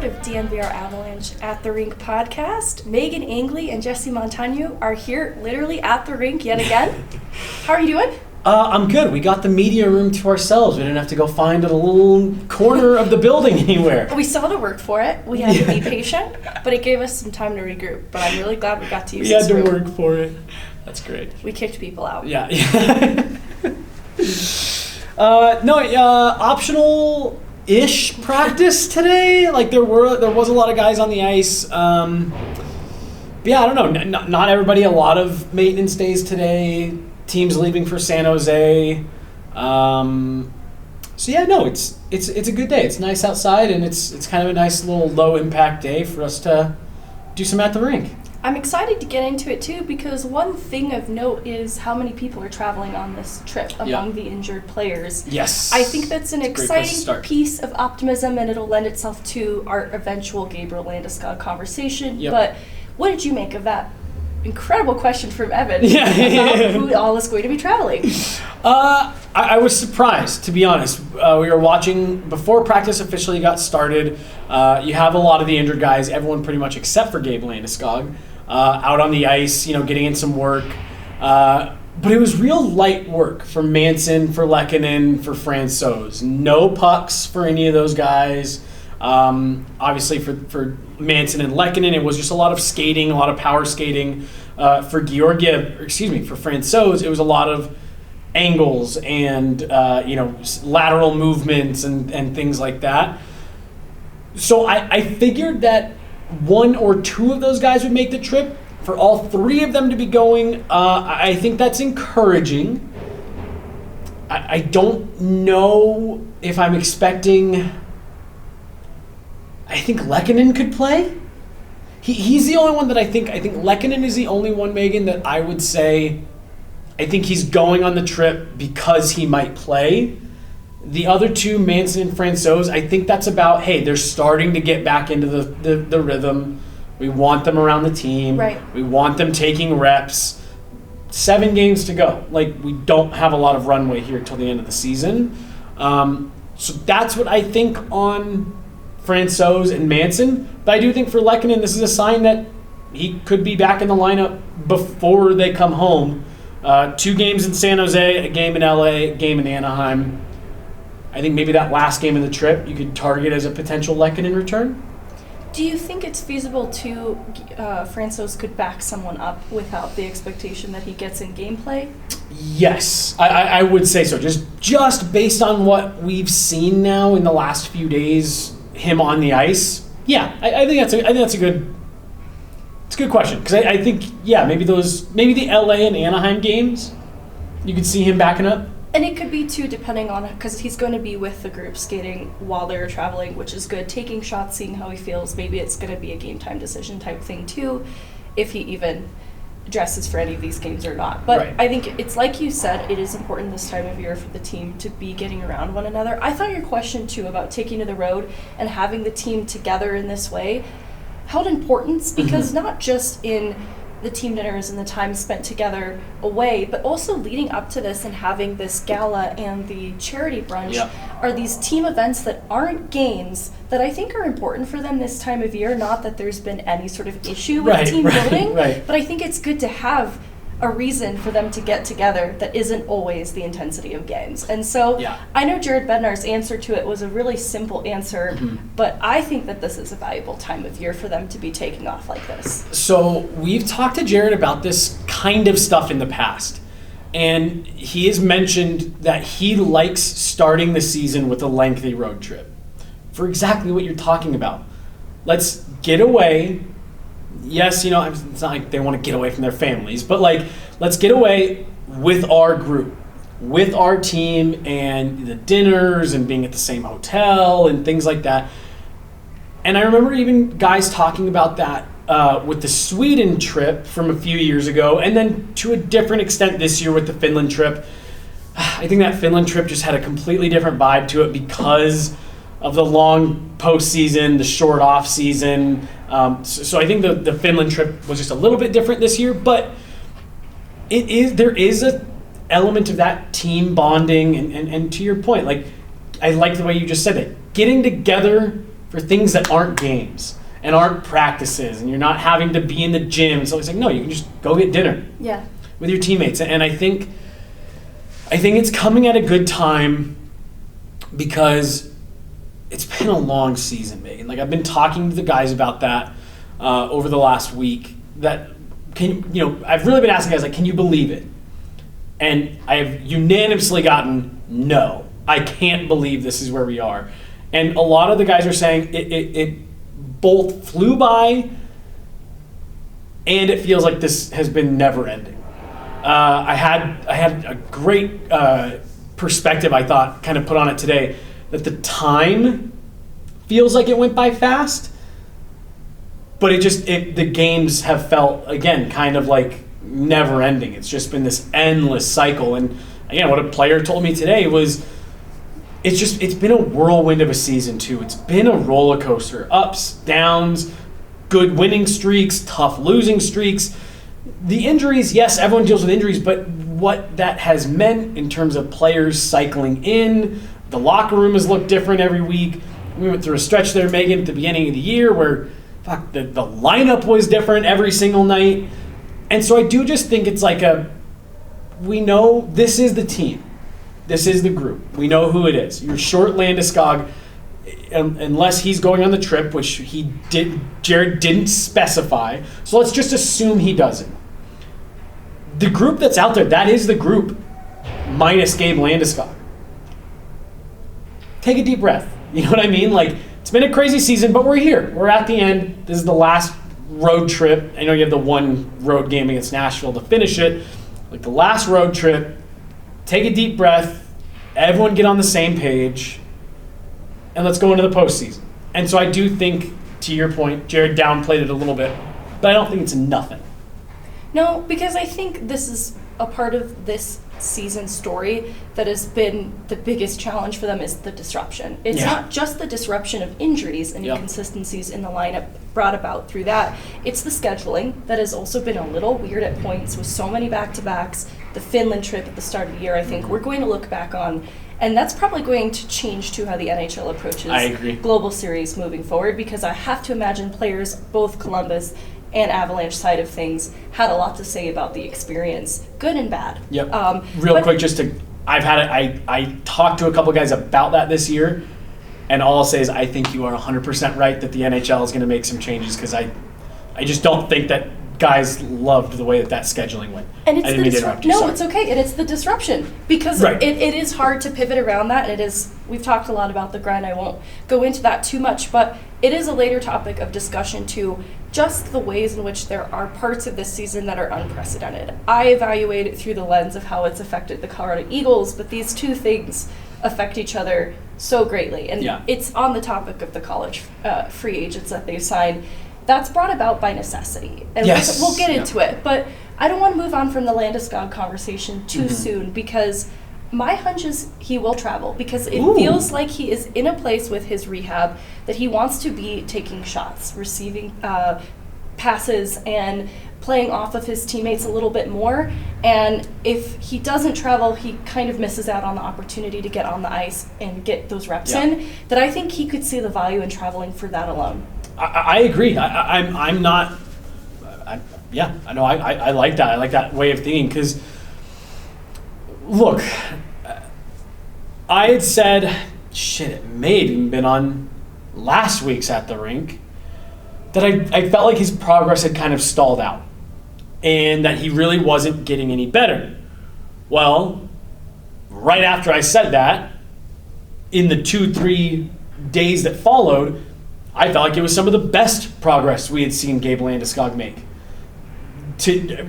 episode of DNVR Avalanche at the Rink podcast. Meghan, Angley, and Jesse Montagno are here literally at the rink yet again. How are you doing? I'm good. We got the media room to ourselves. We didn't have to go find a little corner of the building anywhere. We still had to work for it. We had to be patient, but it gave us some time to regroup. But I'm really glad we got to use this room. We had to work for it. That's great. We kicked people out. Yeah. Optional-ish practice today. Like there was a lot of guys on the ice. But yeah, I don't know. Not everybody. A lot of maintenance days today. Teams leaving for San Jose. So yeah, no, it's a good day. It's nice outside, and it's kind of a nice little low impact day for us to do some at the rink. I'm excited to get into it too, because one thing of note is how many people are traveling on this trip among the injured players. Yes. I think that's an exciting piece of optimism, and it'll lend itself to our eventual Gabriel Landeskog conversation. Yep. But what did you make of that incredible question from Evan about who all is going to be traveling? I was surprised, to be honest. We were watching before practice officially got started. You have a lot of the injured guys, everyone pretty much except for Gabe Landeskog, out on the ice, getting in some work. But it was real light work for Manson, for Lehkonen, for Francouz. No pucks for any of those guys. Obviously for Manson and Lehkonen, it was just a lot of skating, a lot of power skating. For Francouz, it was a lot of angles and lateral movements and things like that. So I figured that one or two of those guys would make the trip. For all three of them to be going, I think that's encouraging. I don't know if I'm expecting. I think Lehkonen could play. He's the only one that I think Lehkonen is the only one, Meghan, that I would say I think he's going on the trip because he might play. The other two, Manson and Francouz, I think that's about, hey, they're starting to get back into the rhythm. We want them around the team. Right. We want them taking reps. 7 games to go. We don't have a lot of runway here till the end of the season. So that's what I think on Francouz and Manson. But I do think for Lehkonen, this is a sign that he could be back in the lineup before they come home. 2 games in San Jose, a game in LA, a game in Anaheim. I think maybe that last game of the trip you could target as a potential Lehkonen return. Do you think it's feasible to Francouz could back someone up without the expectation that he gets in gameplay? Yes, I would say so. Just based on what we've seen now in the last few days, him on the ice. Yeah, I think that's a good. It's a good question, because I think maybe the LA and Anaheim games, you could see him backing up. And it could be too, depending on, because he's going to be with the group skating while they're traveling, which is good. Taking shots, seeing how he feels. Maybe it's going to be a game time decision type thing too, if he even dresses for any of these games or not. But right. I think it's like you said, it is important this time of year for the team to be getting around one another. I thought your question too about taking to the road and having the team together in this way held importance, because not just in the team dinners and the time spent together away, but also leading up to this and having this gala and the charity brunch are these team events that aren't games that I think are important for them this time of year. Not that there's been any sort of issue with team building, but I think it's good to have a reason for them to get together that isn't always the intensity of games. And so I know Jared Bednar's answer to it was a really simple answer, but I think that this is a valuable time of year for them to be taking off like this. So we've talked to Jared about this kind of stuff in the past, and he has mentioned that he likes starting the season with a lengthy road trip for exactly what you're talking about. Let's get away. Yes, it's not like they want to get away from their families, but let's get away with our group, with our team, and the dinners and being at the same hotel and things like that. And I remember even guys talking about that with the Sweden trip from a few years ago, and then to a different extent this year with the Finland trip. I think that Finland trip just had a completely different vibe to it because of the long postseason, the short off season. So I think the Finland trip was just a little bit different this year, but there is a element of that team bonding, and to your point, I like the way you just said it. Getting together for things that aren't games and aren't practices, and you're not having to be in the gym. So it's like, no, you can just go get dinner with your teammates. And I think it's coming at a good time because it's been a long season, Megan. Like, I've been talking to the guys about that over the last week. That I've really been asking guys, like, can you believe it? And I have unanimously gotten no. I can't believe this is where we are. And a lot of the guys are saying it both flew by and it feels like this has been never ending. I had a great perspective, I thought, kind of put on it today, that the time feels like it went by fast, but the games have felt, again, kind of like never ending. It's just been this endless cycle. And again, what a player told me today was it's been a whirlwind of a season too. It's been a roller coaster, ups, downs, good winning streaks, tough losing streaks. The injuries, yes, everyone deals with injuries, but what that has meant in terms of players cycling in, the locker room has looked different every week. We went through a stretch there, Megan, at the beginning of the year where the lineup was different every single night. And so I do just think it's like we know this is the team. This is the group. We know who it is. You're short Landeskog, unless he's going on the trip, which Jared didn't specify. So let's just assume he doesn't. The group that's out there, that is the group, minus Gabe Landeskog. Take a deep breath. You know what I mean? Like, it's been a crazy season, but we're here. We're at the end. This is the last road trip. I know you have the one road game against Nashville to finish it. Like, the last road trip. Take a deep breath. Everyone get on the same page. And let's go into the postseason. And so I do think, to your point, Jared downplayed it a little bit, but I don't think it's nothing. No, because I think this is a part of this season story that has been the biggest challenge for them is the disruption. It's not just the disruption of injuries and inconsistencies in the lineup brought about through that. It's the scheduling that has also been a little weird at points with so many back-to-backs. The Finland trip at the start of the year, I think we're going to look back on, and that's probably going to change to how the NHL approaches global series moving forward, because I have to imagine players, both Columbus and Avalanche side of things, had a lot to say about the experience, good and bad. Real quick, I talked to a couple guys about that this year, and all I'll say is I think you are 100% right that the NHL is going to make some changes, because I just don't think that guys loved the way that scheduling went. And it's the disruption. No, it's okay. And it's the disruption, because it is hard to pivot around that. And it is. We've talked a lot about the grind. I won't go into that too much, but it is a later topic of discussion too. Just the ways in which there are parts of this season that are unprecedented. I evaluate it through the lens of how it's affected the Colorado Eagles, but these two things affect each other so greatly. And it's on the topic of the college free agents that they've signed. That's brought about by necessity. And we'll get into it. But I don't want to move on from the Landeskog conversation too soon, because my hunch is he will travel, because it feels like he is in a place with his rehab that he wants to be taking shots, receiving passes, and playing off of his teammates a little bit more. And if he doesn't travel, he kind of misses out on the opportunity to get on the ice and get those reps in, that I think he could see the value in traveling for that alone. I agree. I'm not. I know. I like that. I like that way of thinking, because, look, I had said, it may have even been on last week's At the Rink, that I felt like his progress had kind of stalled out and that he really wasn't getting any better. Well, right after I said that, in the 2-3 days that followed, I felt like it was some of the best progress we had seen Gabe Landeskog make.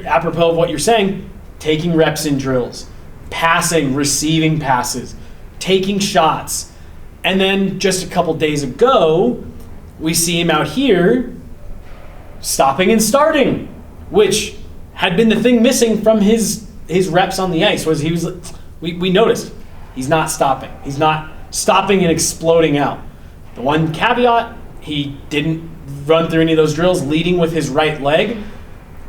Apropos of what you're saying, taking reps in drills, passing, receiving passes, taking shots. And then just a couple days ago, we see him out here stopping and starting, which had been the thing missing from his reps on the ice. We noticed he's not stopping. He's not stopping and exploding out. The one caveat, he didn't run through any of those drills leading with his right leg,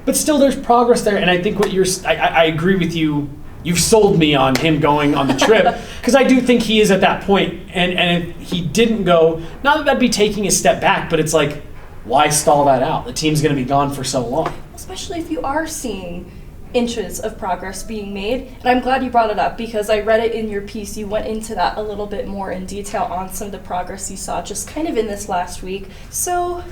but still there's progress there. And I think I agree with you you've sold me on him going on the trip, because I do think he is at that point, and if he didn't go, not that that'd be taking a step back, but it's like, why stall that out? The team's going to be gone for so long. Especially if you are seeing inches of progress being made. And I'm glad you brought it up, because I read it in your piece. You went into that a little bit more in detail on some of the progress you saw just kind of in this last week. So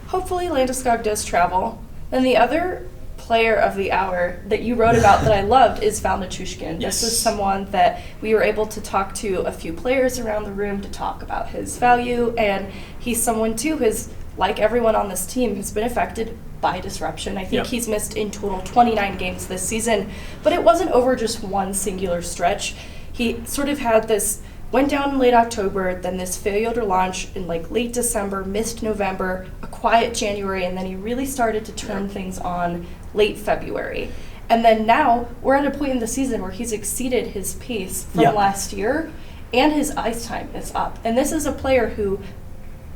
hopefully Landeskog does travel. And the other player of the hour that you wrote about that I loved is Valeri Nichushkin. Yes. This is someone that we were able to talk to a few players around the room to talk about his value, and he's someone too who's, like everyone on this team, who's been affected by disruption. I think he's missed in total 29 games this season, but it wasn't over just one singular stretch. He sort of had this, went down in late October, then this failure to launch in like late December, missed November, a quiet January, and then he really started to turn things on late February. And then now we're at a point in the season where he's exceeded his pace from last year, and his ice time is up. And this is a player who,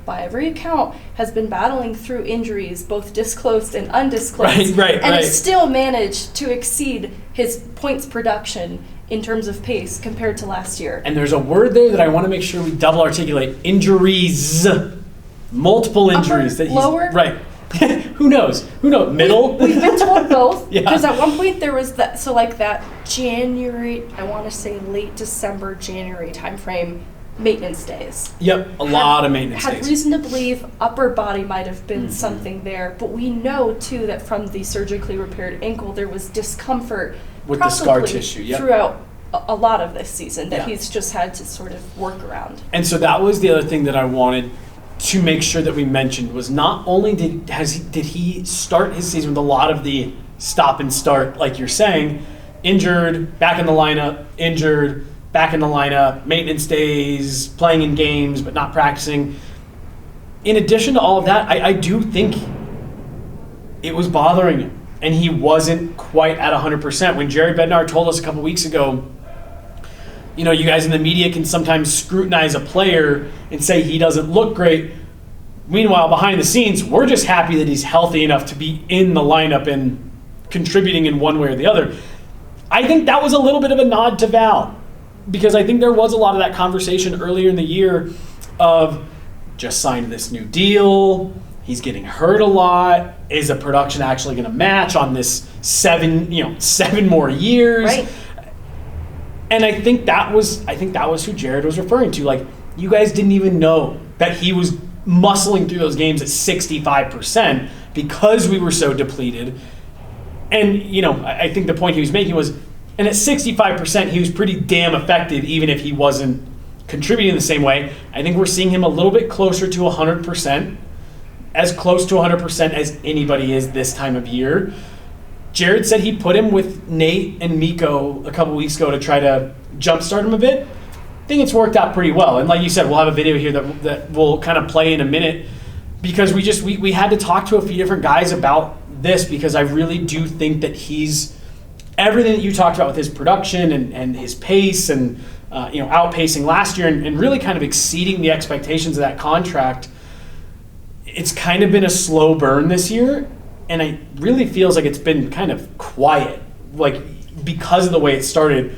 by every account, has been battling through injuries, both disclosed and undisclosed, and has still managed to exceed his points production in terms of pace compared to last year. And there's a word there that I want to make sure we double articulate: injuries, multiple injuries. Upper, lower, right? Who knows? Middle. We've been told both, because at one point there was that. So like that January, I want to say late December, January timeframe. Maintenance days. Yep, a lot of maintenance days. Had reason to believe upper body might have been something there, but we know too that from the surgically repaired ankle there was discomfort with the scar tissue throughout a lot of this season that he's just had to sort of work around. And so that was the other thing that I wanted to make sure that we mentioned, was not only did he start his season with a lot of the stop and start, like you're saying, injured, back in the lineup, injured, back in the lineup, maintenance days, playing in games but not practicing. In addition to all of that, I do think it was bothering him, and he wasn't quite at 100%. When Jared Bednar told us a couple weeks ago, you know, you guys in the media can sometimes scrutinize a player and say he doesn't look great. Meanwhile, behind the scenes, we're just happy that he's healthy enough to be in the lineup and contributing in one way or the other. I think that was a little bit of a nod to Val, because I think there was a lot of that conversation earlier in the year of just signed this new deal, he's getting hurt a lot, is the production actually going to match on this 7 more years? Right. And I think that was who Jared was referring to. Like, you guys didn't even know that he was muscling through those games at 65% because we were so depleted. And, you know, I think the point he was making was, and at 65%, he was pretty damn effective, even if he wasn't contributing the same way. I think we're seeing him a little bit closer to 100%, as close to 100% as anybody is this time of year. Jared said he put him with Nate and Mikko a couple weeks ago to try to jumpstart him a bit. I think it's worked out pretty well. And like you said, we'll have a video here that we'll kind of play in a minute, because we had to talk to a few different guys about this, because I really do think that he's everything that you talked about with his production and his pace and outpacing last year and really kind of exceeding the expectations of that contract. It's kind of been a slow burn this year, and it really feels like it's been kind of quiet, like because of the way it started.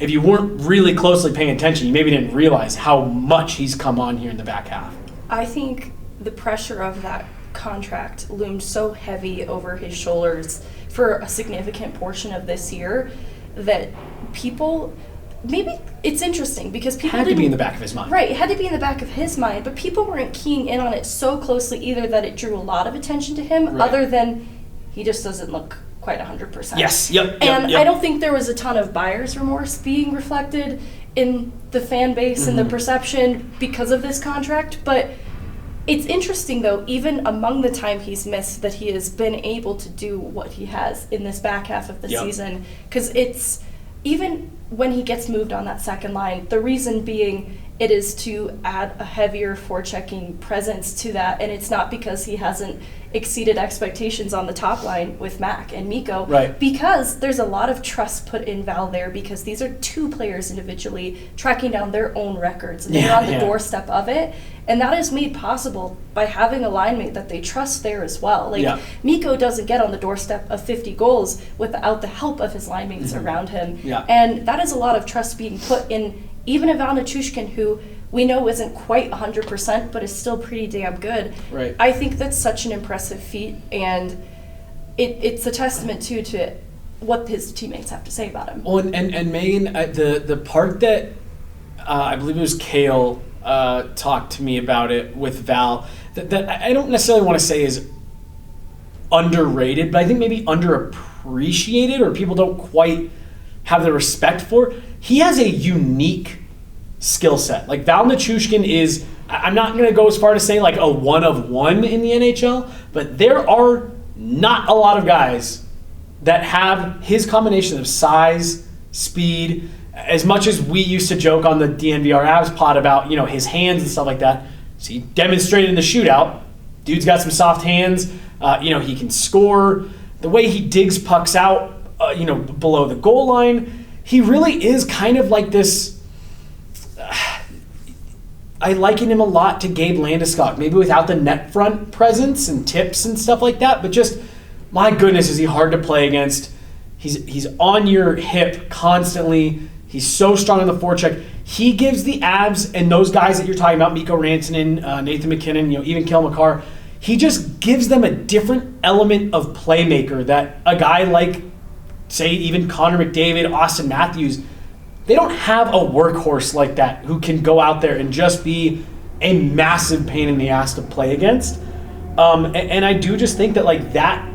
If you weren't really closely paying attention, you maybe didn't realize how much he's come on here in the back half. I think the pressure of that contract loomed so heavy over his shoulders for a significant portion of this year that people, maybe it's interesting because people had to be in the back of his mind. Right, it had to be in the back of his mind, but people weren't keying in on it so closely either that it drew a lot of attention to him, other than he just doesn't look quite 100%. Yes, yep. I don't think there was a ton of buyer's remorse being reflected in the fan base and the perception because of this contract, but it's interesting, though, even among the time he's missed, that he has been able to do what he has in this back half of the season. Because it's, even when he gets moved on that second line, the reason being it is to add a heavier forechecking presence to that, and it's not because he hasn't exceeded expectations on the top line with Mac and Mikko, right? Because there's a lot of trust put in Val there, because these are two players individually tracking down their own records, and they're on the doorstep of it, and that is made possible by having a line mate that they trust there as well. Like, Mikko doesn't get on the doorstep of 50 goals without the help of his line mates around him, and that is a lot of trust being put in even a Valeri Nichushkin, who we know isn't quite 100%, but is still pretty damn good. Right. I think that's such an impressive feat, and it's a testament, too, to what his teammates have to say about him. Well, and Meghan, the part that I believe it was Cale talked to me about it with Val, that I don't necessarily want to say is underrated, but I think maybe underappreciated, or people don't quite have the respect for. He has a unique skill set. Like, Val Nichushkin is, I'm not going to go as far to say like a one of one in the NHL, but there are not a lot of guys that have his combination of size, speed. As much as we used to joke on the DNVR Avs pod about, you know, his hands and stuff like that, so he demonstrated in the shootout. Dude's got some soft hands. You know, he can score. The way he digs pucks out, you know, below the goal line, he really is kind of like this. I liken him a lot to Gabe Landeskog, maybe without the net front presence and tips and stuff like that, but just, my goodness, is he hard to play against. He's on your hip constantly. He's so strong on the forecheck. He gives the Avs and those guys that you're talking about, Mikko Rantanen, Nathan MacKinnon, you know, even Cale Makar, he just gives them a different element of playmaker that a guy like, say, even Connor McDavid, Austin Matthews, they don't have a workhorse like that who can go out there and just be a massive pain in the ass to play against. And I do just think that, like, that,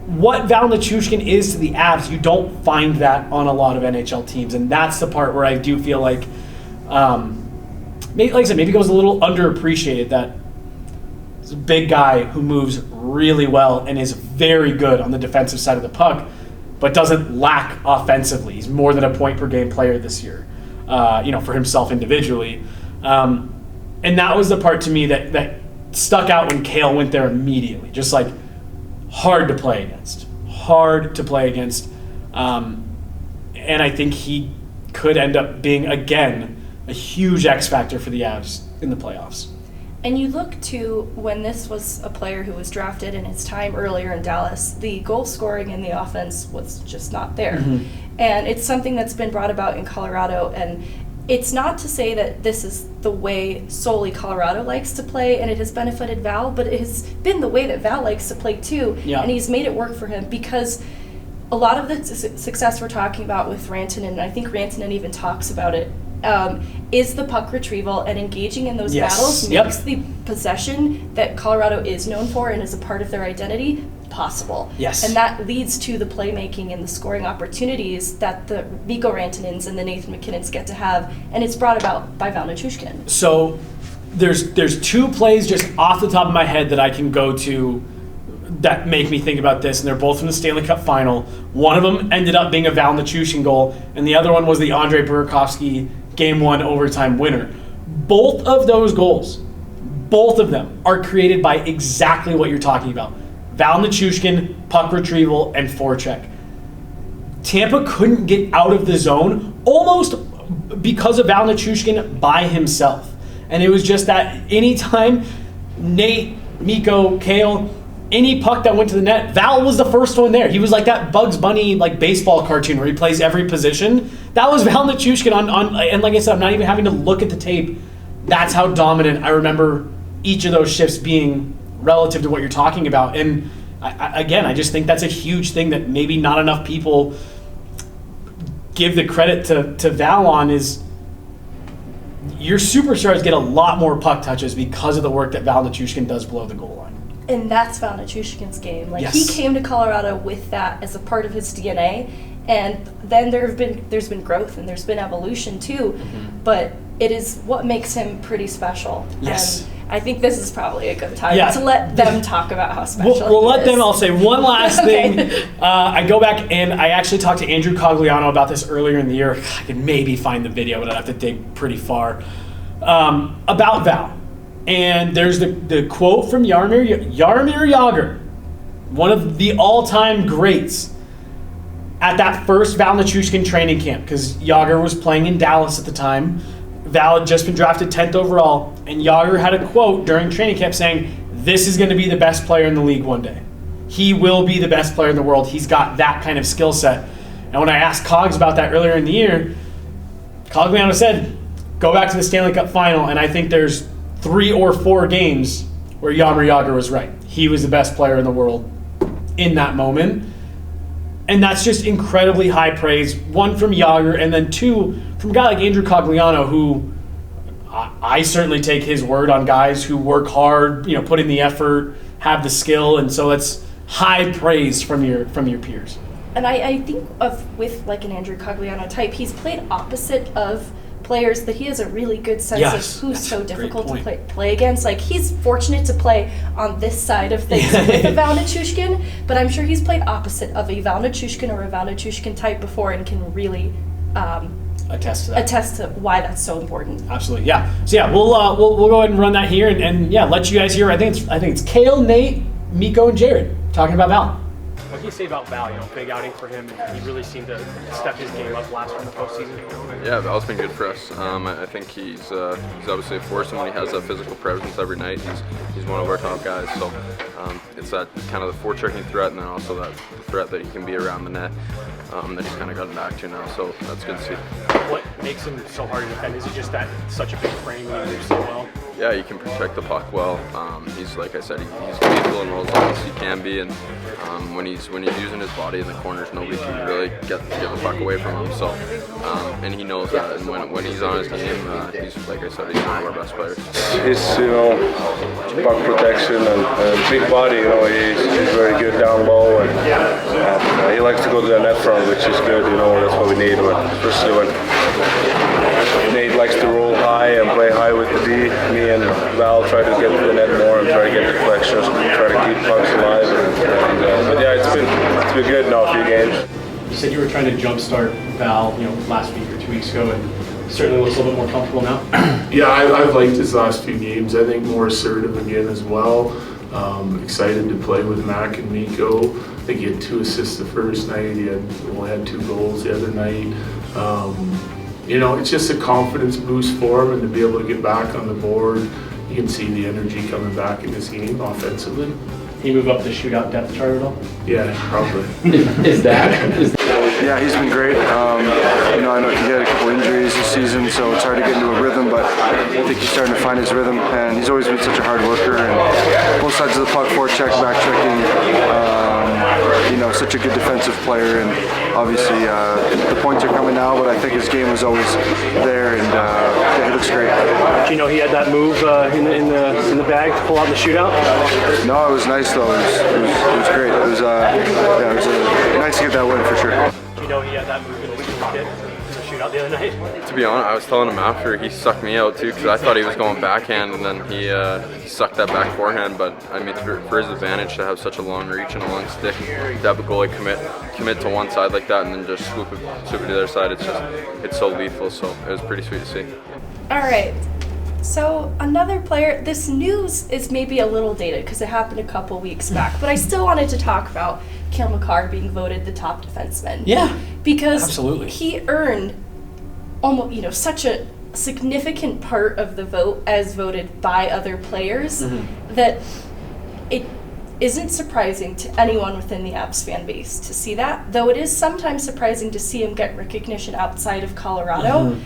what Val Nichushkin is to the Avs, you don't find that on a lot of NHL teams. And that's the part where I do feel like, maybe, like I said, maybe it goes a little underappreciated, that he's a big guy who moves really well and is very good on the defensive side of the puck, but doesn't lack offensively. He's more than a point per game player this year, you know, for himself individually. And that was the part to me that stuck out when Cale went there immediately. Just like, hard to play against. And I think he could end up being, again, a huge X factor for the Avs in the playoffs. And you look to when this was a player who was drafted in his time earlier in Dallas, the goal scoring in the offense was just not there. Mm-hmm. And it's something that's been brought about in Colorado. And it's not to say that this is the way solely Colorado likes to play and it has benefited Val, but it has been the way that Val likes to play too. Yeah. And he's made it work for him, because a lot of the success we're talking about with Rantanen, and I think Rantanen even talks about it, is the puck retrieval and engaging in those battles makes the possession that Colorado is known for and is a part of their identity possible. Yes. And that leads to the playmaking and the scoring opportunities that the Mikko Rantanens and the Nathan MacKinnons get to have, and it's brought about by Val Nichushkin. So there's two plays just off the top of my head that I can go to that make me think about this, and they're both from the Stanley Cup Final. One of them ended up being a Val Nichushkin goal, and the other one was the Andrei Burakovsky Game 1 overtime winner. Both of those goals, both of them, are created by exactly what you're talking about. Val Nichushkin, puck retrieval, and forecheck. Tampa couldn't get out of the zone almost because of Val Nichushkin by himself. And it was just that anytime Nate, Mikko, Cale, any puck that went to the net, Val was the first one there. He was like that Bugs Bunny like baseball cartoon where he plays every position. That was Val Nichushkin on and like I said, I'm not even having to look at the tape. That's how dominant I remember each of those shifts being relative to what you're talking about. And I just think that's a huge thing that maybe not enough people give the credit to Val on, is your superstars get a lot more puck touches because of the work that Val Nichushkin does below the goal line. And that's Val Nichushkin's game. Like, yes. He came to Colorado with that as a part of his DNA, and then there's been growth and there's been evolution too. Mm-hmm. But it is what makes him pretty special. Yes. I think this is probably a good time Yeah. to let them talk about how special We'll he let is. them. I'll say one last Okay. thing. I go back and I actually talked to Andrew Cogliano about this earlier in the year. I could maybe find the video, but I'd have to dig pretty far. About Val. And there's the quote from Jaromir Jagr, one of the all-time greats, at that first Val Nichushkin training camp, because Jagr was playing in Dallas at the time. Val had just been drafted 10th overall, and Jagr had a quote during training camp saying, "This is going to be the best player in the league one day. He will be the best player in the world. He's got that kind of skill set." And when I asked Cogs about that earlier in the year, Cogliano said, go back to the Stanley Cup final, and I think there's 3 or 4 games where Jaromir Jagr was right. He was the best player in the world in that moment. And that's just incredibly high praise. 1 from Jagr, and then 2 from a guy like Andrew Cogliano, who I certainly take his word on guys who work hard, put in the effort, have the skill, and so that's high praise from your peers. And I think with like an Andrew Cogliano type, he's played opposite of players that he has a really good sense Yes, of who's that's so a great difficult to point. play against. Like, he's fortunate to play on this side of things with a Val Nichushkin, but I'm sure he's played opposite of a Val Nichushkin or a Val Nichushkin type before and can really Attest to that. attest to why that's so important. Absolutely, yeah. So yeah, we'll go ahead and run that here, and yeah, let you guys hear. I think it's Cale, Nate, Miko, and Jared talking about Val. What can you say about Val? Big outing for him. He really seemed to step his game up last in the postseason. Yeah, Val's been good for us. I think he's obviously a force, and when he has that physical presence every night, he's one of our top guys. So it's that kind of the forechecking threat, and then also that threat that he can be around the net that he's kind of gotten back to now. So that's good to see. What makes him so hard to defend? Is it just that such a big frame and he moves so well? Yeah, he can protect the puck well. He's, like I said, he's lethal and rolls off as he can be, and when he's using his body in the corners, nobody can really get the puck away from him. So, and he knows that. And when he's on his game, he's, like I said, he's one of our best players. His puck protection and big body. He's very good down low, and he likes to go to the net front, which is good. That's what we need, especially when Nate likes to roll high and play high with the D. Me and Val try to get to the net more and try to get deflections, try to keep pucks alive. But yeah, it's been good now, a few games. You said you were trying to jumpstart Val, last week or 2 weeks ago, and certainly looks a little bit more comfortable now. Yeah, I've liked his last few games. I think more assertive again as well. Excited to play with Mac and Miko. I think he had 2 assists the first night. He had 2 goals the other night. It's just a confidence boost for him, and to be able to get back on the board, you can see the energy coming back in his game offensively. Can you move up the shootout depth chart at all? Yeah, probably. Yeah, he's been great. I know he had a couple injuries this season, so it's hard to get into a rhythm, but I think he's starting to find his rhythm, and he's always been such a hard worker, and both sides of the puck, forecheck, back checking, such a good defensive player, and obviously the points are coming now, but I think his game was always there, and he looks great. Did you know he had that move in the bag to pull out the shootout? No, it was nice though. It was great. It was nice to get that win for sure. Did you know he had that move in the kit in the shootout the other night? To be honest, I was telling him after, he sucked me out too, because I thought he was going backhand, and then he sucked that back forehand. But I mean, for his advantage to have such a long reach and a long stick, to have a goalie commit to one side like that, and then just swoop it to the other side, it's so lethal. So it was pretty sweet to see. All right. So another player, this news is maybe a little dated because it happened a couple weeks back, but I still wanted to talk about Cale Makar being voted the top defenseman. Yeah, because absolutely. He earned almost, such a significant part of the vote as voted by other players that it isn't surprising to anyone within the Avs fan base to see that, though it is sometimes surprising to see him get recognition outside of Colorado.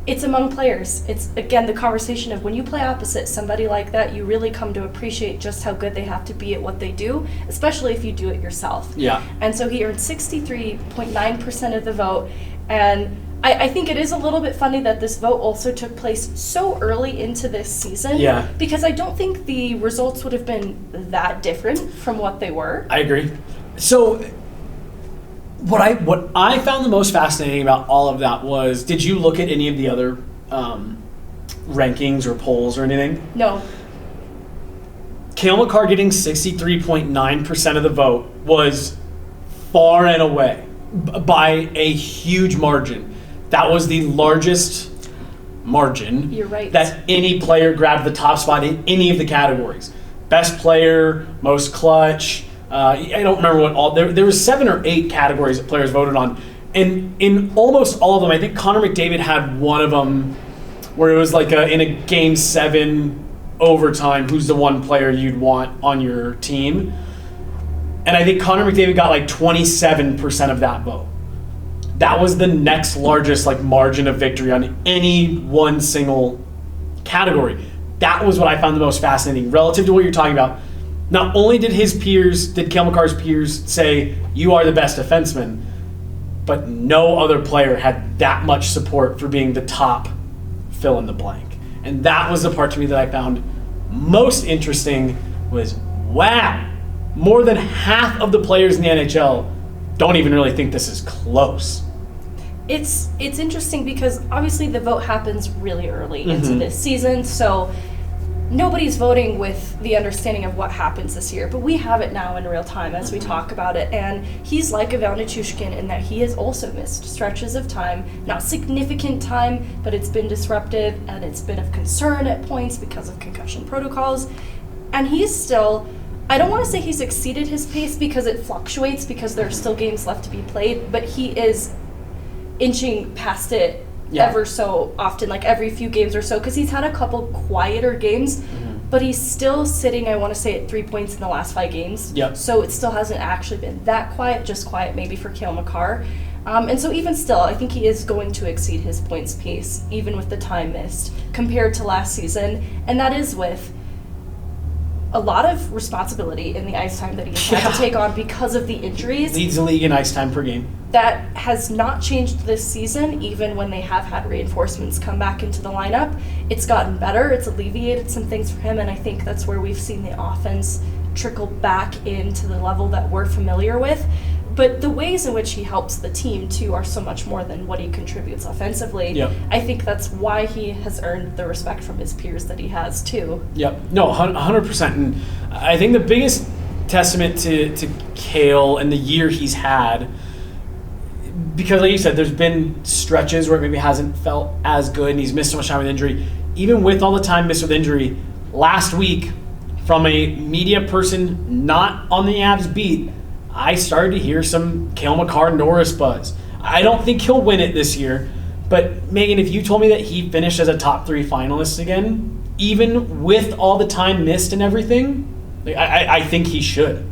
It's among players. It's, again, the conversation of when you play opposite somebody like that, you really come to appreciate just how good they have to be at what they do, especially if you do it yourself. Yeah. And so he earned 63.9% of the vote, and I think it is a little bit funny that this vote also took place so early into this season. Yeah. Because I don't think the results would have been that different from what they were. I agree. So what I found the most fascinating about all of that was, did you look at any of the other rankings or polls or anything? No. Cale Makar getting 63.9% of the vote was far and away by a huge margin. That was the largest margin You're right. that any player grabbed the top spot in any of the categories. Best player, most clutch. I don't remember what all there was 7 or 8 categories that players voted on, and in almost all of them, I think Connor McDavid had one of them where it was like in a game 7 overtime, who's the one player you'd want on your team, and I think Connor McDavid got like 27% of that vote. That was the next largest like margin of victory on any one single category. That was what I found the most fascinating relative to what you're talking about. Not only did Cale Makar's peers say, you are the best defenseman, but no other player had that much support for being the top fill in the blank. And that was the part to me that I found most interesting was, wow, more than half of the players in the NHL don't even really think this is close. It's interesting because obviously the vote happens really early into this season, so nobody's voting with the understanding of what happens this year, but we have it now in real time as we talk about it. And he's like a Valeri Nichushkin in that he has also missed stretches of time, not significant time, but it's been disruptive and it's been of concern at points because of concussion protocols. And he's still, I don't want to say he's exceeded his pace because it fluctuates because there are still games left to be played, but he is inching past it ever so often, like every few games or so, because he's had a couple quieter games, but he's still sitting, I want to say, at 3 points in the last 5 games. Yep. So it still hasn't actually been that quiet, just quiet maybe for Cale Makar. And so even still, I think he is going to exceed his points pace, even with the time missed, compared to last season. And that is with a lot of responsibility in the ice time that he's had to take on because of the injuries. Leads the league in ice time per game. That has not changed this season, even when they have had reinforcements come back into the lineup. It's gotten better. It's alleviated some things for him, and I think that's where we've seen the offense trickle back into the level that we're familiar with. But the ways in which he helps the team, too, are so much more than what he contributes offensively. Yep. I think that's why he has earned the respect from his peers that he has, too. Yep. No, 100%. And I think the biggest testament to Cale and the year he's had, because like you said, there's been stretches where it maybe hasn't felt as good and he's missed so much time with injury. Even with all the time missed with injury, last week, from a media person not on the Avs beat, I started to hear some Cale Makar Norris buzz. I don't think he'll win it this year, but Megan, if you told me that he finished as a top 3 finalist again, even with all the time missed and everything, like, I think he should.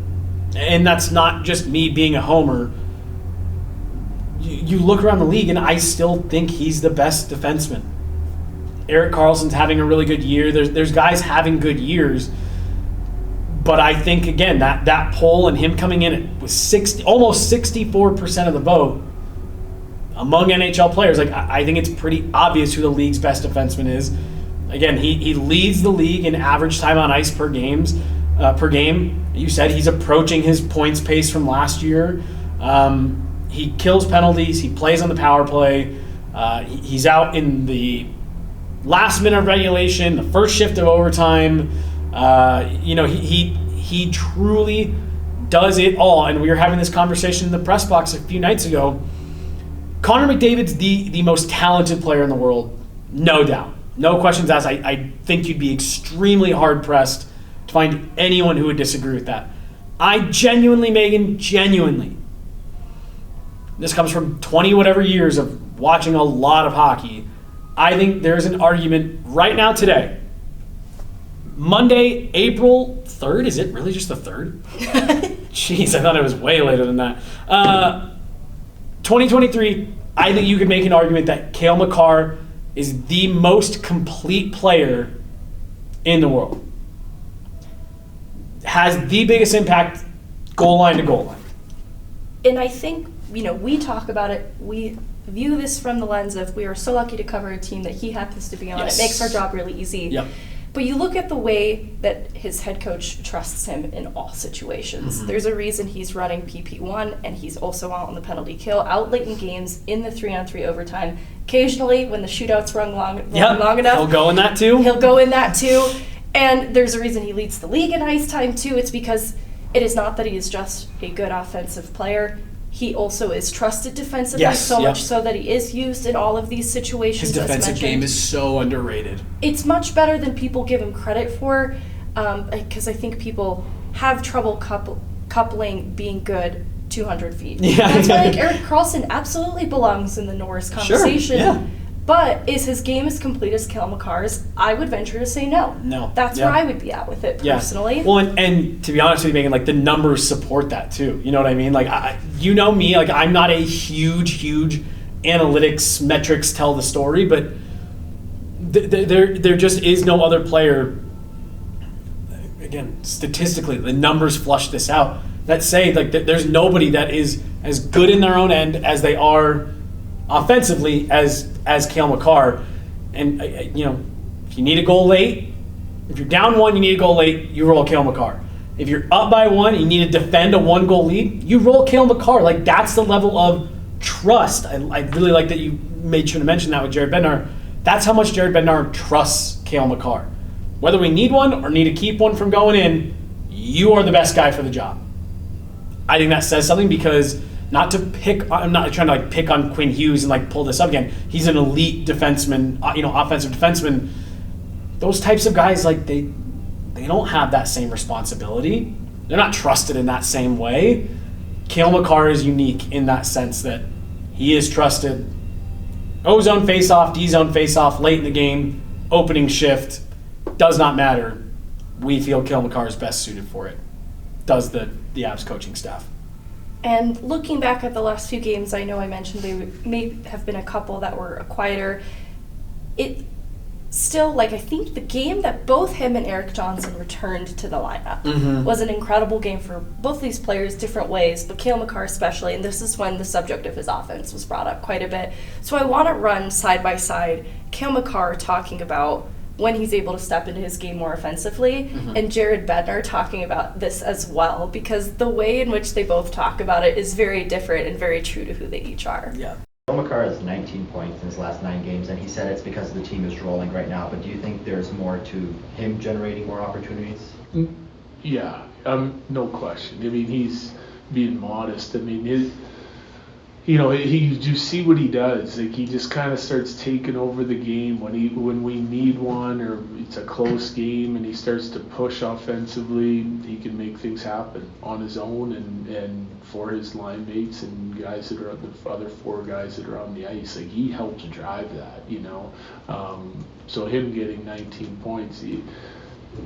And that's not just me being a homer. You look around the league, and I still think he's the best defenseman. Erik Karlsson's having a really good year. There's guys having good years. But I think, again, that poll and him coming in with almost 64% of the vote among NHL players, like I think it's pretty obvious who the league's best defenseman is. Again, he leads the league in average time on ice per game. You said he's approaching his points pace from last year. He kills penalties. He plays on the power play. He's out in the last minute of regulation, the first shift of overtime. He truly does it all. And we were having this conversation in the press box a few nights ago. Connor McDavid's the most talented player in the world, no doubt. No questions asked. I think you'd be extremely hard-pressed to find anyone who would disagree with that. I genuinely, Megan, this comes from 20-whatever years of watching a lot of hockey. I think there's an argument right now today, Monday, April 3rd. Is it really just the 3rd? Jeez, I thought it was way later than that. 2023, I think you could make an argument that Cale Makar is the most complete player in the world. Has the biggest impact goal line to goal line. And I think, we talk about it, we view this from the lens of we are so lucky to cover a team that he happens to be on. Yes. It makes our job really easy. Yep. But you look at the way that his head coach trusts him in all situations. Mm-hmm. There's a reason he's running PP1, and he's also out on the penalty kill, out late in games, in the 3-on-3 overtime. Occasionally, when the shootouts run long enough, he'll go in that too. He'll go in that too. And there's a reason he leads the league in ice time, too. It's because it is not that he is just a good offensive player. He also is trusted defensively, much so that he is used in all of these situations. His defensive game is so underrated. It's much better than people give him credit for, because I think people have trouble coupling being good 200 feet. Yeah. That's why Erik Karlsson absolutely belongs in the Norris conversation. Sure, yeah. But is his game as complete as Cale Makar's? I would venture to say no. No. That's where I would be at with it personally. Well, and to be honest with you, Megan, like the numbers support that too. You know what I mean? Like, you know me, like I'm not a huge analytics metrics tell the story, but there just is no other player. Again, statistically, the numbers flush this out. That say like there's nobody that is as good in their own end as they are offensively as Cale Makar. And if you need a goal late, if you're down 1, you need a goal late, you roll Cale Makar. If you're up by 1, you need to defend a 1-goal lead, you roll Cale Makar. Like, that's the level of trust. I really like that you made sure to mention that with Jared Bednar. That's how much Jared Bednar trusts Cale Makar. Whether we need one or need to keep one from going in, you are the best guy for the job. I think that says something because I'm not trying to pick on Quinn Hughes and pull this up again. He's an elite defenseman, offensive defenseman. Those types of guys, they don't have that same responsibility. They're not trusted in that same way. Cale Makar is unique in that sense that he is trusted. O-zone face-off, D-zone face-off, late in the game, opening shift, does not matter. We feel Cale Makar is best suited for it. Does the Avs coaching staff. And looking back at the last few games, I know I mentioned they may have been a couple that were quieter. It still, I think the game that both him and Erik Johnson returned to the lineup was an incredible game for both these players, different ways, but Cale Makar especially, and this is when the subject of his offense was brought up quite a bit. So I want to run side by side Cale Makar talking about when he's able to step into his game more offensively, and Jared Bednar talking about this as well, because the way in which they both talk about it is very different and very true to who they each are. Yeah. Cale Makar has 19 points in his last 9 games, and he said it's because the team is rolling right now, but do you think there's more to him generating more opportunities? Yeah, no question. I mean, he's being modest. I mean, you see what he does. He just kind of starts taking over the game when we need one or it's a close game, and he starts to push offensively. He can make things happen on his own and for his line mates and guys that are the other 4 guys that are on the ice. He helps drive that, So him getting 19 points,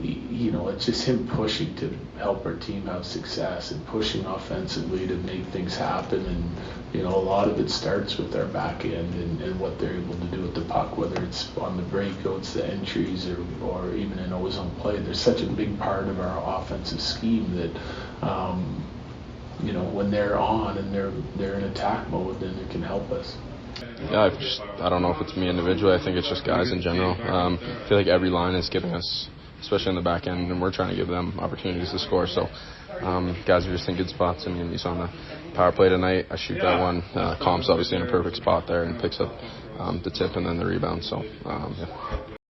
it's just him pushing to help our team have success and pushing offensively to make things happen. And, a lot of it starts with our back end and what they're able to do with the puck, whether it's on the breakouts, the entries, or even in O-zone play. They're such a big part of our offensive scheme that, when they're on and they're in attack mode, then it can help us. Yeah, I don't know if it's me individually. I think it's just guys in general. I feel like every line is giving us, especially in the back end, and we're trying to give them opportunities to score. So guys are just in good spots. I mean, you saw on the power play tonight, I shoot that one. Comp's obviously in a perfect spot there and picks up the tip and then the rebound. So, yeah.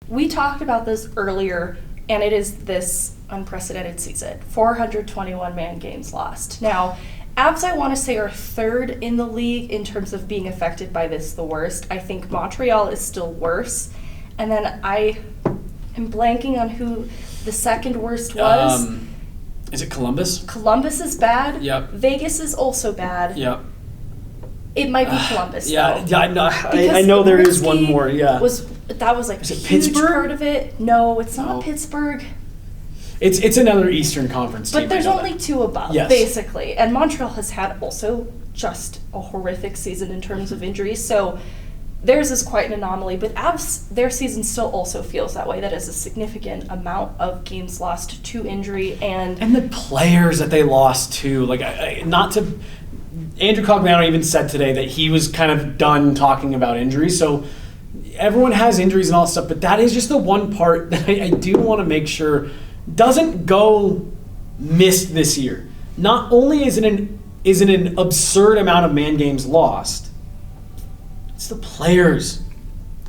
We talked about this earlier, and it is this unprecedented season. 421 man games lost. Now, Avs, I want to say, are 3rd in the league in terms of being affected by this the worst. I think Montreal is still worse. And then I am blanking on who the second worst was. Is it Columbus? Columbus is bad. Yep. Vegas is also bad. Yep. It might be Columbus. I know there is one more. Yeah. That was is a it huge Pittsburgh? part of it. No, it's not Pittsburgh. It's another Eastern Conference team. But there's only 2 above, yes. basically. And Montreal has had also just a horrific season in terms of injuries. So theirs is quite an anomaly. But Avs, their season still also feels that way. That is a significant amount of games lost to injury. And the players that they lost to. Andrew Cogliano even said today that he was kind of done talking about injuries. So everyone has injuries and all that stuff. But that is just the one part that I do want to make sure doesn't go missed this year. Not only is it an absurd amount of man games lost, it's the players.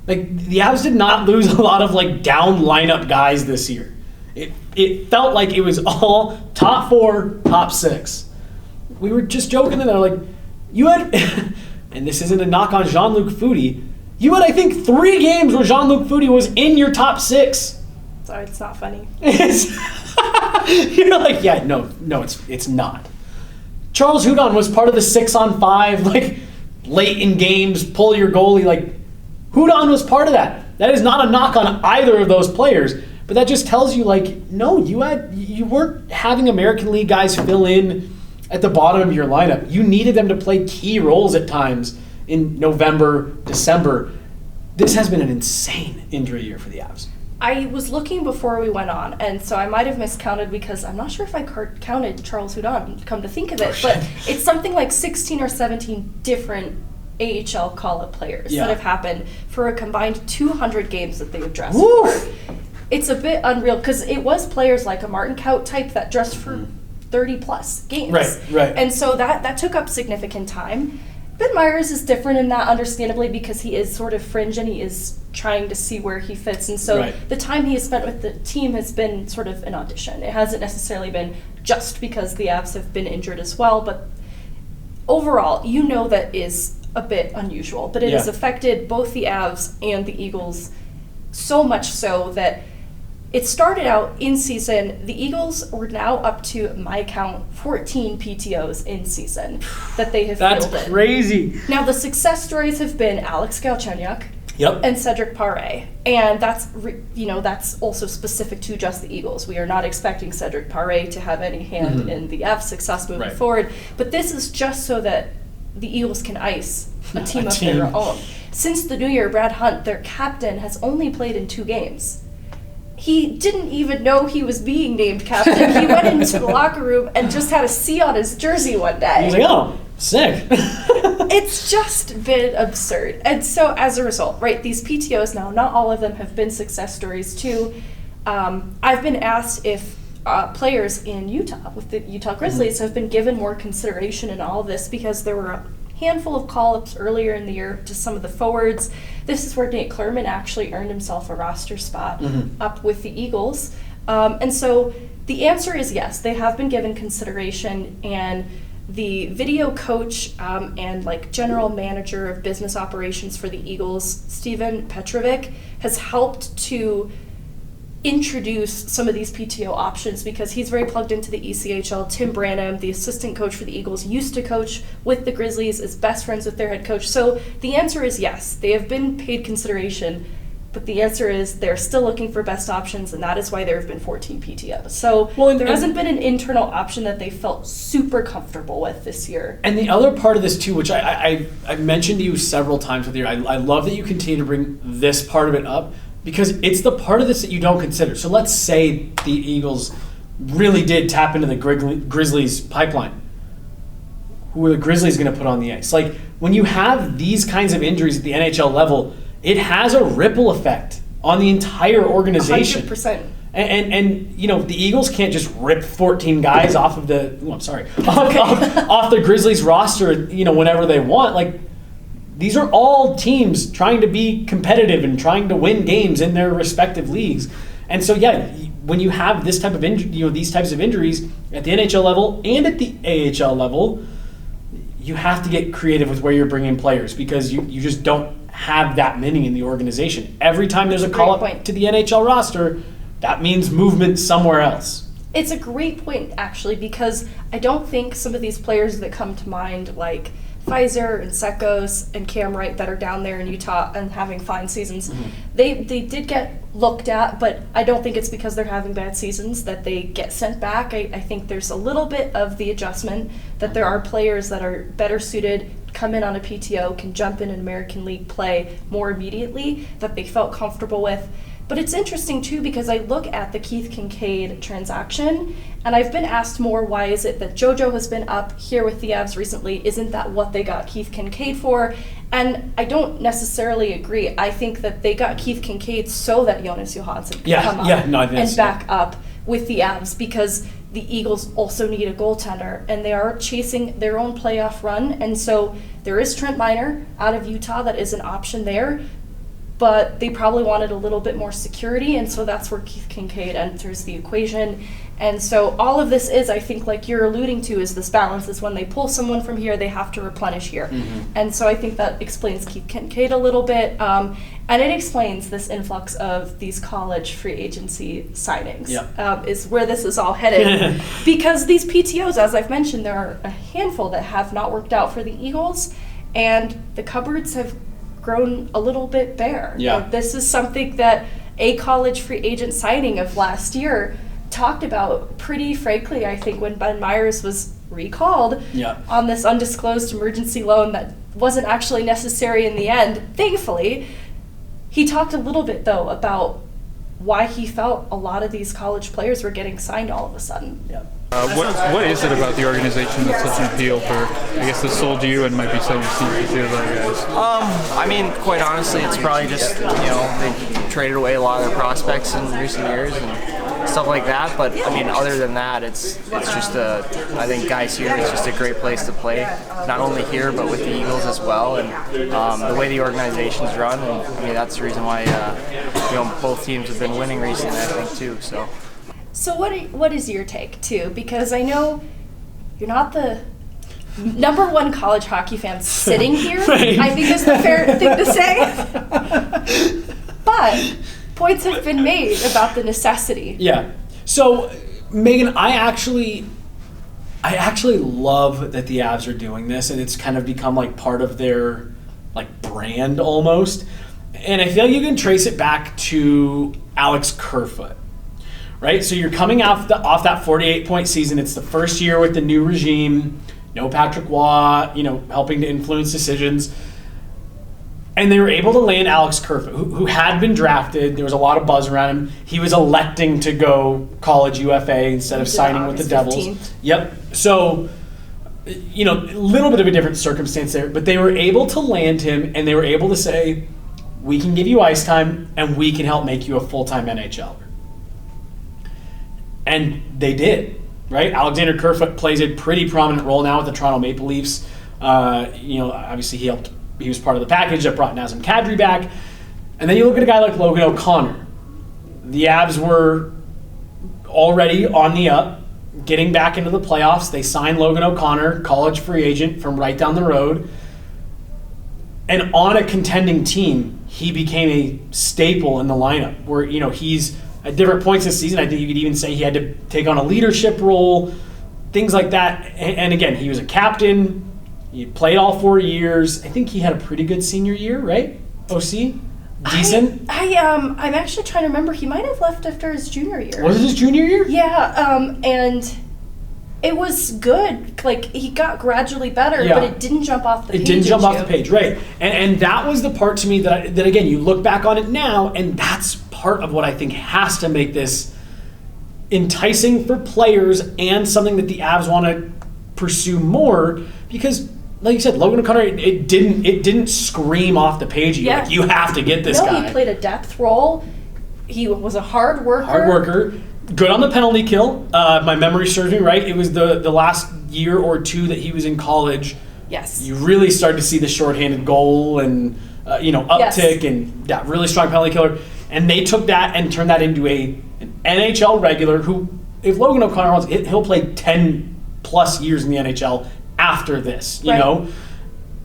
The Avs did not lose a lot of down lineup guys this year. It felt like it was all top 4, top 6. We were just joking in there, like, you had, and this isn't a knock on Jean-Luc Foudy, you had, I think, 3 games where Jean-Luc Foudy was in your top 6. Sorry, it's not funny. You're like, yeah, no, it's not. Charles Hudon was part of the 6-on-5, like, late in games, pull your goalie, like, Hudon was part of that. That is not a knock on either of those players, but that just tells you, like, no, you weren't having American League guys fill in at the bottom of your lineup. You needed them to play key roles at times in November, December. This has been an insane injury year for the Avs. I was looking before we went on, and so I might have miscounted because I'm not sure if I counted Charles Hudon, come to think of it, but it's something like 16 or 17 different AHL call-up players that have happened for a combined 200 games that they've dressed for. It's a bit unreal because it was players like a Martin Kaut type that dressed for 30-plus games. Right. And so that took up significant time. Ben Myers is different in that, understandably, because he is sort of fringe and he is trying to see where he fits. And so the time he has spent with the team has been sort of an audition. It hasn't necessarily been just because the Avs have been injured as well. But overall, you know that is a bit unusual. But it has affected both the Avs and the Eagles so much so that it started out in season. The Eagles were now up to, my count, 14 PTOs in season that they have filled in. That's crazy. Now, the success stories have been Alex Galchenyuk and Cedric Paré. And that's also specific to just the Eagles. We are not expecting Cedric Paré to have any hand in the Avs' success moving forward. But this is just so that the Eagles can ice a team of their own. Since the new year, Brad Hunt, their captain, has only played in 2 games. He didn't even know he was being named captain. He went into the locker room and just had a C on his jersey one day. He was like, oh, sick. It's just been absurd. And so as a result, these PTOs now, not all of them have been success stories too. I've been asked if players in Utah, with the Utah Grizzlies, have been given more consideration in all of this because there were a handful of call-ups earlier in the year to some of the forwards. This is where Nate Klurman actually earned himself a roster spot up with the Eagles. And so the answer is yes, they have been given consideration, and the video coach and general manager of business operations for the Eagles, Steven Petrovic, has helped to introduce some of these PTO options because he's very plugged into the ECHL. Tim Branham, the assistant coach for the Eagles, used to coach with the Grizzlies, is best friends with their head coach. So the answer is yes, they have been paid consideration, but the answer is they're still looking for best options, and that is why there have been 14 PTOs. So there hasn't been an internal option that they felt super comfortable with this year. And the other part of this too, which I mentioned to you several times with you, I love that you continue to bring this part of it up, because it's the part of this that you don't consider. So let's say the Eagles really did tap into the Grizzlies pipeline. Who are the Grizzlies going to put on the ice? Like, when you have these kinds of injuries at the NHL level, it has a ripple effect on the entire organization. 100%. And the Eagles can't just rip 14 guys off of the off the Grizzlies roster, whenever they want. Like, these are all teams trying to be competitive and trying to win games in their respective leagues. And so, when you have this type of these types of injuries at the NHL level and at the AHL level, you have to get creative with where you're bringing players, because you just don't have that many in the organization. Every time there's a call-up to the NHL roster, that means movement somewhere else. It's a great point, actually, because I don't think some of these players that come to mind, like Pfizer and Sekos and Cam Wright, that are down there in Utah and having fine seasons, they did get looked at, but I don't think it's because they're having bad seasons that they get sent back. I think there's a little bit of the adjustment that there are players that are better suited, come in on a PTO, can jump in American League play more immediately, that they felt comfortable with. But it's interesting, too, because I look at the Keith Kincaid transaction, and I've been asked more, why is it that JoJo has been up here with the Avs recently? Isn't that what they got Keith Kincaid for? And I don't necessarily agree. I think that they got Keith Kincaid so that Jonas Johansson could come up and back up with the Avs, because the Eagles also need a goaltender, and they are chasing their own playoff run. And so there is Trent Miner out of Utah that is an option there. but they probably wanted a little bit more security, and so that's where Keith Kincaid enters the equation. And so all of this is, I think, like you're alluding to, is this balance, is when they pull someone from here, they have to replenish here. And so I think that explains Keith Kincaid a little bit, and it explains this influx of these college free agency signings, is where this is all headed. Because these PTOs, as I've mentioned, there are a handful that have not worked out for the Eagles, and the cupboards have grown a little bit bare. This is something that a college free agent signing of last year talked about pretty frankly, I think, when Ben Myers was recalled on this undisclosed emergency loan that wasn't actually necessary in the end, thankfully. He talked a little bit, though, about why he felt a lot of these college players were getting signed all of a sudden. What is it about the organization that's such an appeal for, I guess, that sold you and might be selling seats to the other guys? I mean, quite honestly, it's probably just, they traded away a lot of their prospects in recent years and stuff like that. But, I mean, other than that, it's just I think guys here, it's just a great place to play, not only here, but with the Eagles as well. And the way the organization's run, and I mean, that's the reason why, both teams have been winning recently, I think, too, so. So what is your take, too? Because I know you're not the number one college hockey fan sitting here, right. I think is the fair thing to say. But points have been made about the necessity. Yeah. So, Megan, I actually love that the Avs are doing this, and it's kind of become like part of their like brand almost. And I feel like you can trace it back to Alex Kerfoot. Right, so you're coming off that 48-point season. It's the first year with the new regime. No Patrick Waugh, helping to influence decisions. And they were able to land Alex Kerfoot, who had been drafted. There was a lot of buzz around him. He was electing to go college UFA instead of signing with the Devils. 15th. Yep. So, a little bit of a different circumstance there. But they were able to land him, and they were able to say, we can give you ice time, and we can help make you a full-time NHLer. And they did, right? Alexander Kerfoot plays a pretty prominent role now with the Toronto Maple Leafs. Obviously he was part of the package that brought Nazem Kadri back. And then you look at a guy like Logan O'Connor. The Avs were already on the up, getting back into the playoffs. They signed Logan O'Connor, college free agent from right down the road. And on a contending team, he became a staple in the lineup where, he's at different points this season, I think you could even say he had to take on a leadership role, things like that. And again, he was a captain. He played all 4 years. I think he had a pretty good senior year, right? OC? Decent? I'm actually trying to remember. He might have left after his junior year. Was it his junior year? Yeah, and it was good. Like, he got gradually better, but it didn't jump off the page. It didn't jump off the page, right. And that was the part to me that again, you look back on it now, and that's part of what I think has to make this enticing for players and something that the Avs want to pursue more, because like you said, Logan O'Connor, it didn't scream off the page. Like, you have to get this guy. He played a depth role. He was a hard worker. Good on the penalty kill. My memory serves me right. It was the last year or two that he was in college. Yes. You really started to see the shorthanded goal and uptick and that really strong penalty killer. And they took that and turned that into an NHL regular who, if Logan O'Connor wants, he'll play 10 plus years in the NHL after this, you know?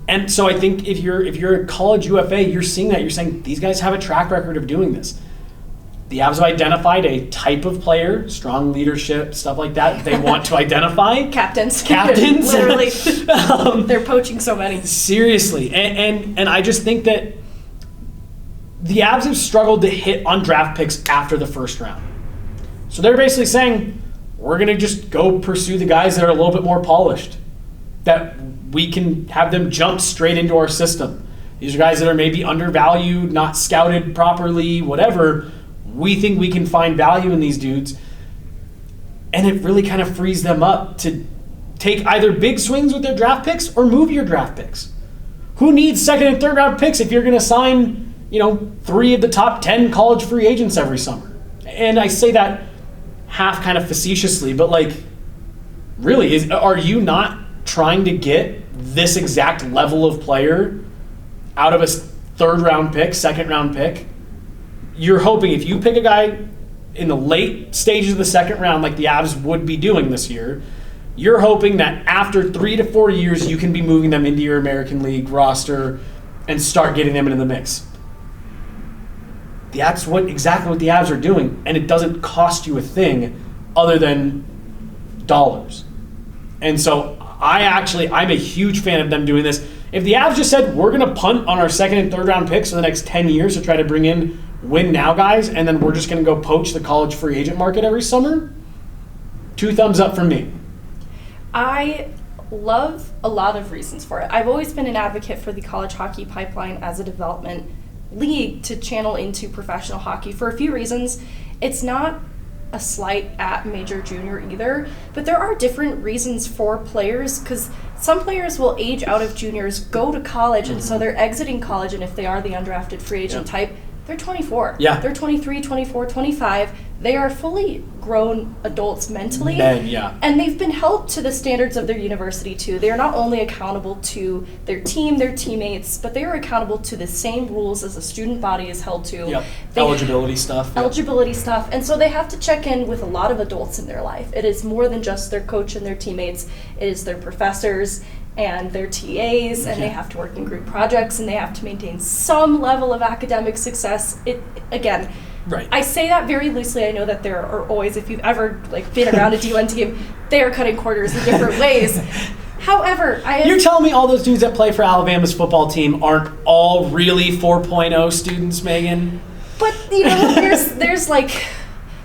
And so I think if you're a college UFA, you're seeing that. You're saying these guys have a track record of doing this. The Avs have identified a type of player, strong leadership, stuff like that. They want to identify captains. Literally, they're poaching so many. Seriously, and I just think that the Avs have struggled to hit on draft picks after the first round. So they're basically saying, we're going to just go pursue the guys that are a little bit more polished, that we can have them jump straight into our system. These are guys that are maybe undervalued, not scouted properly, whatever. We think we can find value in these dudes. And it really kind of frees them up to take either big swings with their draft picks or move your draft picks. Who needs second and third round picks if you're going to sign 3 of the top 10 college free agents every summer? And I say that half kind of facetiously, but really, are you not trying to get this exact level of player out of a third-round pick, second-round pick, you're hoping if you pick a guy in the late stages of the second round like the Avs would be doing this year, you're hoping that after 3 to 4 years you can be moving them into your American League roster and start getting them into the mix. That's exactly what the Avs are doing, and it doesn't cost you a thing other than dollars. And so I'm a huge fan of them doing this. If the Avs just said, we're going to punt on our second and third round picks for the next 10 years to try to bring in win now guys, and then we're just going to go poach the college free agent market every summer, 2 thumbs up from me. I love a lot of reasons for it. I've always been an advocate for the college hockey pipeline as a development league to channel into professional hockey for a few reasons. It's not a slight at major junior either, but there are different reasons for players, because some players will age out of juniors, go to college, and so they're exiting college, and if they are the undrafted free agent type, they're 24. Yeah. They're 23, 24, 25. They are fully grown adults mentally. Men, yeah. And they've been held to the standards of their university too. They are not only accountable to their team, their teammates, but they are accountable to the same rules as a student body is held to. Yep. Eligibility stuff. Eligibility stuff. And so they have to check in with a lot of adults in their life. It is more than just their coach and their teammates. It is their professors and their TAs, and they have to work in group projects, and they have to maintain some level of academic success. Right. I say that very loosely. I know that there are always, if you've ever been around a D1 team, they are cutting quarters in different ways. However, You're telling me all those dudes that play for Alabama's football team aren't all really 4.0 students, Megan? But,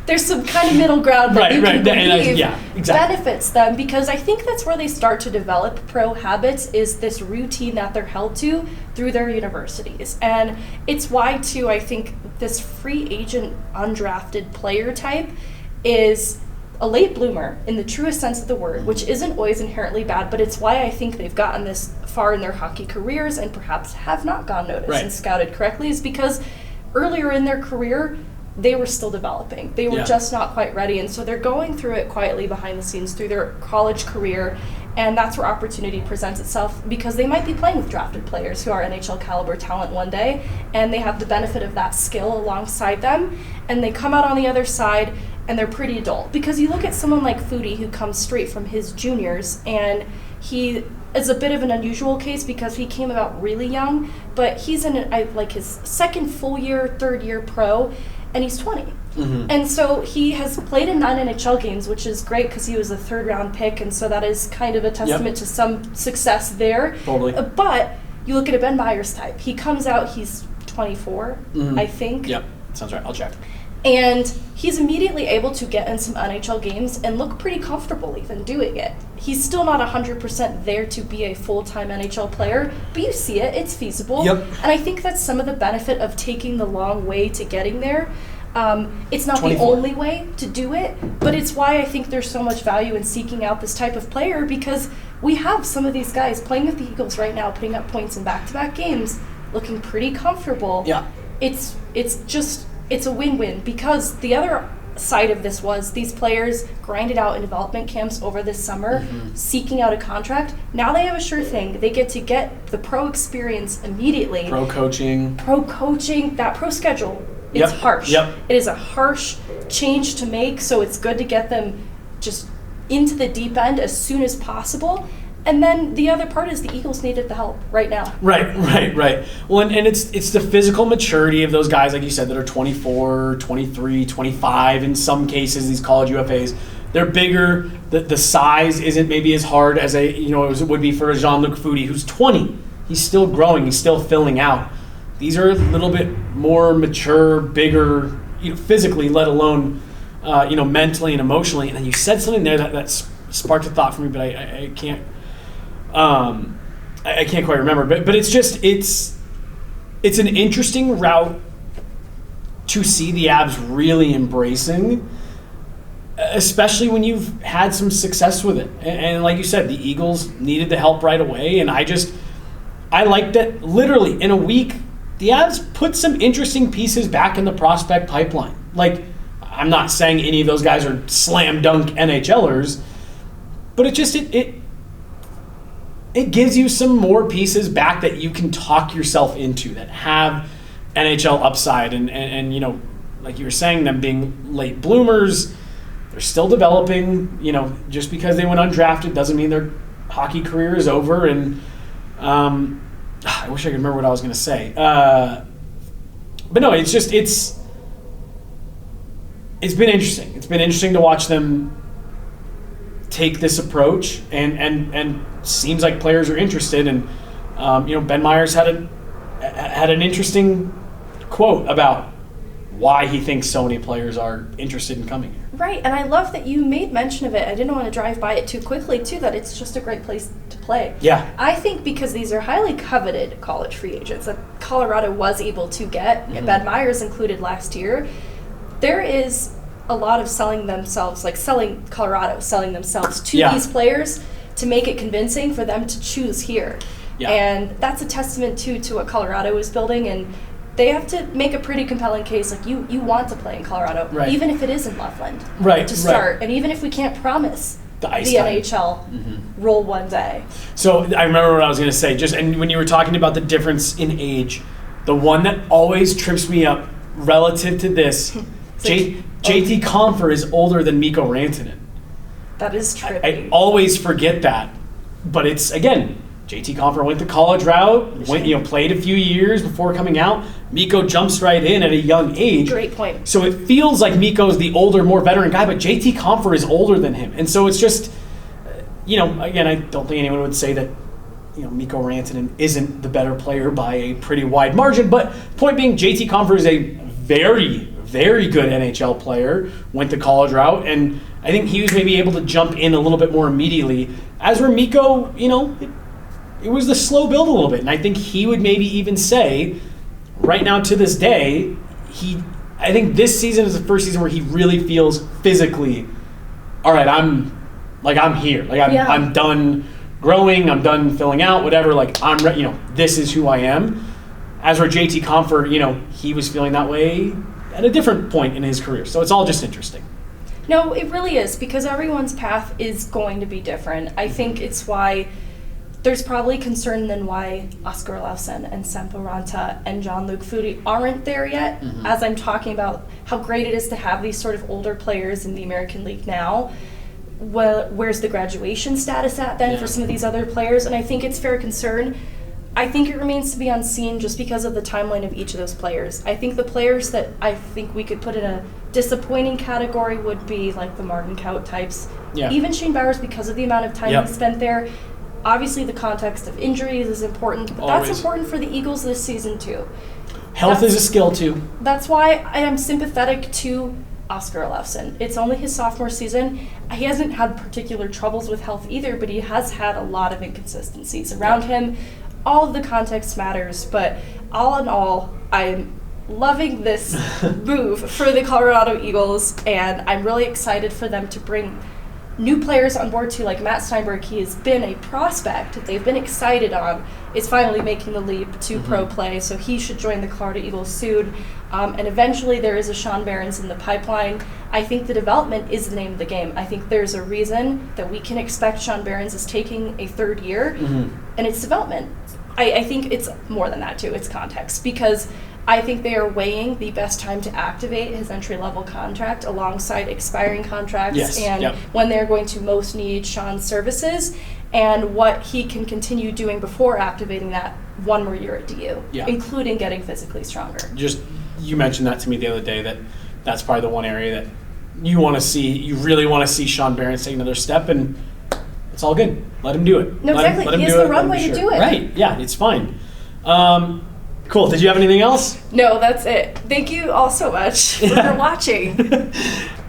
there's some kind of middle ground that you can believe benefits them, because I think that's where they start to develop pro habits, is this routine that they're held to through their universities. And it's why, too, I think this free agent undrafted player type is a late bloomer in the truest sense of the word, which isn't always inherently bad, but it's why I think they've gotten this far in their hockey careers and perhaps have not gone noticed and scouted correctly, is because earlier in their career, they were still developing. They were just not quite ready, and so they're going through it quietly behind the scenes through their college career, and that's where opportunity presents itself, because they might be playing with drafted players who are NHL caliber talent one day, and they have the benefit of that skill alongside them, and they come out on the other side and they're pretty adult. Because you look at someone like Foodie, who comes straight from his juniors, and he is a bit of an unusual case because he came about really young, but he's in his second full year, third year pro, and he's 20. And so he has played in 9 NHL games, which is great because he was a third-round pick, and so that is kind of a testament to some success there. Totally. But you look at a Ben Myers type. He comes out, he's 24, I think. Yep, sounds right. I'll check. And he's immediately able to get in some NHL games and look pretty comfortable even doing it. He's still not 100% there to be a full-time NHL player, but you see it, it's feasible. Yep. And I think that's some of the benefit of taking the long way to getting there. It's not 24. the only way to do it, but it's why I think there's so much value in seeking out this type of player, because we have some of these guys playing with the Eagles right now, putting up points in back-to-back games, looking pretty comfortable. Yeah. It's a win-win, because the other side of this was these players grinded out in development camps over this summer, seeking out a contract. Now they have a sure thing. They get to get the pro experience immediately. Pro coaching, that pro schedule. It's harsh. It is a harsh change to make, so it's good to get them just into the deep end as soon as possible. And then the other part is the Eagles needed the help right now. Right. Well, and it's the physical maturity of those guys, like you said, that are 24, 23, 25, in some cases, these college UFAs. They're bigger. The size isn't maybe as hard as as it would be for a Jean-Luc Foodie, who's 20. He's still growing. He's still filling out. These are a little bit more mature, bigger, physically, let alone, mentally and emotionally. And then you said something there that sparked a thought for me, but I can't. I can't quite remember, but it's an interesting route to see the Avs really embracing, especially when you've had some success with it. And like you said, the Eagles needed the help right away, and I like that literally in a week, the Avs put some interesting pieces back in the prospect pipeline. Like, I'm not saying any of those guys are slam dunk NHLers, but it it gives you some more pieces back that you can talk yourself into that have NHL upside. And you know, like you were saying, them being late bloomers, they're still developing. You know, just because they went undrafted doesn't mean their hockey career is over. And I wish I could remember what I was going to say. But no, it's been interesting. It's been interesting to watch them take this approach, and seems like players are interested. And you know, Ben Myers had an interesting quote about why he thinks so many players are interested in coming here. Right, and I love that you made mention of it. I didn't want to drive by it too quickly, too, that it's just a great place to play. Yeah. I think because these are highly coveted college free agents that Colorado was able to get, Ben Myers included last year, there is a lot of selling themselves to these players to make it convincing for them to choose here. Yeah. And that's a testament, too, to what Colorado is building, and they have to make a pretty compelling case. Like, you want to play in Colorado, even if it is in Loveland, to start. And even if we can't promise the NHL role one day. So I remember what I was going to say. And when you were talking about the difference in age, the one that always trips me up relative to this, JT Compher is older than Mikko Rantanen. That is trippy. I always forget that. But it's, again, JT Compher went the college route, played a few years before coming out. Mikko jumps right in at a young age. Great point. So it feels like Mikko's the older, more veteran guy, but JT Compher is older than him. And so it's just, again, I don't think anyone would say that, Mikko Rantanen isn't the better player by a pretty wide margin. But point being, JT Compher is a very, very good NHL player, went the college route, and I think he was maybe able to jump in a little bit more immediately. As for Mikko, it was the slow build a little bit. And I think he would maybe even say, right now to this day, I think this season is the first season where he really feels physically, all right, I'm here. I'm done growing, I'm done filling out, whatever. I'm ready, this is who I am. As for JT Compher, he was feeling that way at a different point in his career. So it's all just interesting. No, it really is, because everyone's path is going to be different. I think it's why there's probably concern then why Oscar Olausson and Sampo Ranta and Jean-Luc Foudy aren't there yet, as I'm talking about how great it is to have these sort of older players in the American League now. Well, where's the graduation status at then for some of these other players? And I think it's fair concern. I think it remains to be unseen just because of the timeline of each of those players. I think the players that I think we could put in a disappointing category would be like the Martin Kaut types. Yeah. Even Shane Bowers, because of the amount of time he spent there. Obviously, the context of injuries is important, but that's important for the Eagles this season, too. Health is a skill, too. That's why I am sympathetic to Oscar Olausson. It's only his sophomore season. He hasn't had particular troubles with health either, but he has had a lot of inconsistencies around him. All of the context matters, but all in all, I'm loving this move for the Colorado Eagles, and I'm really excited for them to bring new players on board too, like Matt Steinberg. He has been a prospect that they've been excited on, is finally making the leap to pro play, so he should join the Colorado Eagles soon. And eventually there is a Sean Behrens in the pipeline. I think the development is the name of the game. I think there's a reason that we can expect Sean Behrens is taking a third year, and it's development. I think it's more than that too, it's context, because I think they are weighing the best time to activate his entry-level contract alongside expiring contracts when they're going to most need Sean's services and what he can continue doing before activating that one more year at DU, including getting physically stronger. You mentioned that to me the other day, that's probably the one area that you really want to see Sean Behrens take another step, and it's all good. Let him do it. No, exactly. He has the runway to do it. Right, yeah, it's fine. Cool. Did you have anything else? No, that's it. Thank you all so much for watching.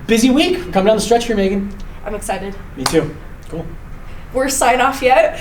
Busy week. We're coming down the stretch here, Megan. I'm excited. Me too. Cool. We're sign off yet?